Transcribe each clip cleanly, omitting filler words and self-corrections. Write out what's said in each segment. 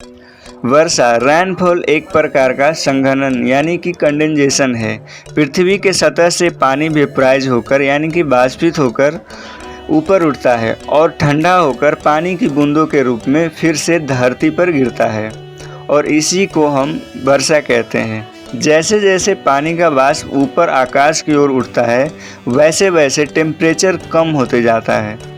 वर्षा rainfall एक प्रकार का संघनन यानी कि कंडेंसेशन है। पृथ्वी के सतह से पानी वेपराइज होकर यानी कि बाष्पित होकर ऊपर उठता है और ठंडा होकर पानी की बूंदों के रूप में फिर से धरती पर गिरता है और इसी को हम वर्षा कहते हैं। जैसे जैसे पानी का वाष्प ऊपर आकाश की ओर उठता है वैसे वैसे टेम्परेचर कम होते जाता है।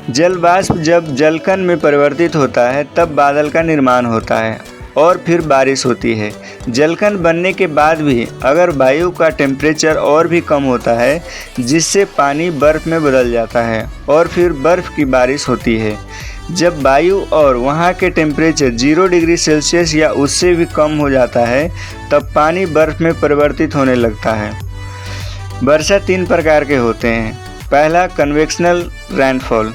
जल वाष्प जब जलकण में परिवर्तित होता है तब बादल का निर्माण होता है और फिर बारिश होती है। जलकण बनने के बाद भी अगर वायु का टेम्परेचर और भी कम होता है जिससे पानी बर्फ़ में बदल जाता है और फिर बर्फ़ की बारिश होती है। जब वायु और वहाँ के टेम्परेचर 0 डिग्री सेल्सियस या उससे भी कम हो जाता है तब पानी बर्फ़ में परिवर्तित होने लगता है। वर्षा 3 प्रकार के होते हैं। पहला कन्वेक्शनल रेनफॉल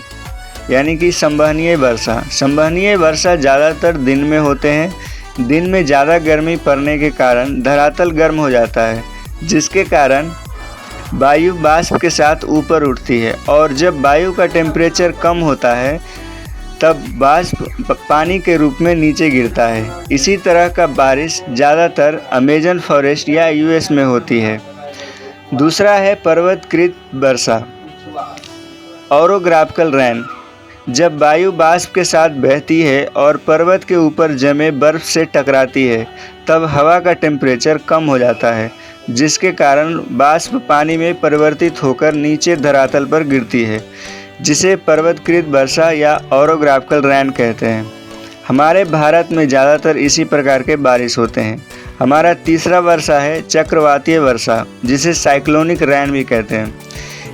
यानी कि संवहनीय वर्षा। संवहनीय वर्षा ज़्यादातर दिन में होते हैं। दिन में ज़्यादा गर्मी पड़ने के कारण धरातल गर्म हो जाता है जिसके कारण वायु वाष्प के साथ ऊपर उठती है और जब वायु का टेम्परेचर कम होता है तब वाष्प पानी के रूप में नीचे गिरता है। इसी तरह का बारिश ज़्यादातर अमेजन फॉरेस्ट या यूएस में होती है। दूसरा है पर्वतकृत वर्षा ऑरोग्राफिकल रेन। जब वायु वाष्प के साथ बहती है और पर्वत के ऊपर जमे बर्फ़ से टकराती है तब हवा का टेम्परेचर कम हो जाता है जिसके कारण वाष्प पानी में परिवर्तित होकर नीचे धरातल पर गिरती है जिसे पर्वतकृत वर्षा या ऑरोग्राफिकल रेन कहते हैं। हमारे भारत में ज़्यादातर इसी प्रकार के बारिश होते हैं। हमारा तीसरा वर्षा है चक्रवातीय वर्षा जिसे साइक्लोनिक रेन भी कहते हैं।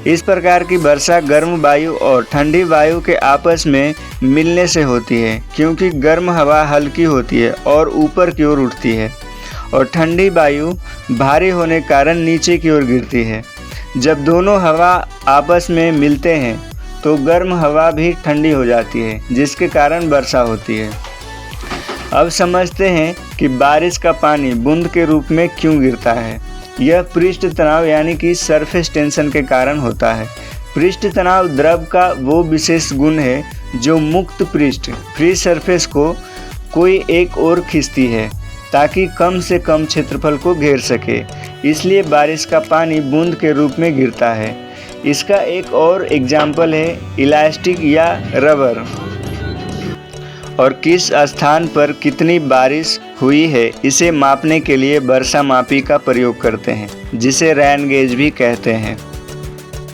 इस प्रकार की वर्षा गर्म वायु और ठंडी वायु के आपस में मिलने से होती है क्योंकि गर्म हवा हल्की होती है और ऊपर की ओर उठती है और ठंडी वायु भारी होने के कारण नीचे की ओर गिरती है। जब दोनों हवा आपस में मिलते हैं तो गर्म हवा भी ठंडी हो जाती है जिसके कारण वर्षा होती है। अब समझते हैं कि बारिश का पानी बूंद के रूप में क्यों गिरता है। यह पृष्ठ तनाव यानी कि सरफेस टेंशन के कारण होता है। पृष्ठ तनाव द्रव का वो विशेष गुण है जो मुक्त पृष्ठ फ्री सरफेस को कोई एक ओर खींचती है ताकि कम से कम क्षेत्रफल को घेर सके। इसलिए बारिश का पानी बूंद के रूप में गिरता है। इसका एक और एग्जाम्पल है इलास्टिक या रबर। और किस स्थान पर कितनी बारिश हुई है इसे मापने के लिए वर्षा मापी का प्रयोग करते हैं जिसे रेन गेज भी कहते हैं।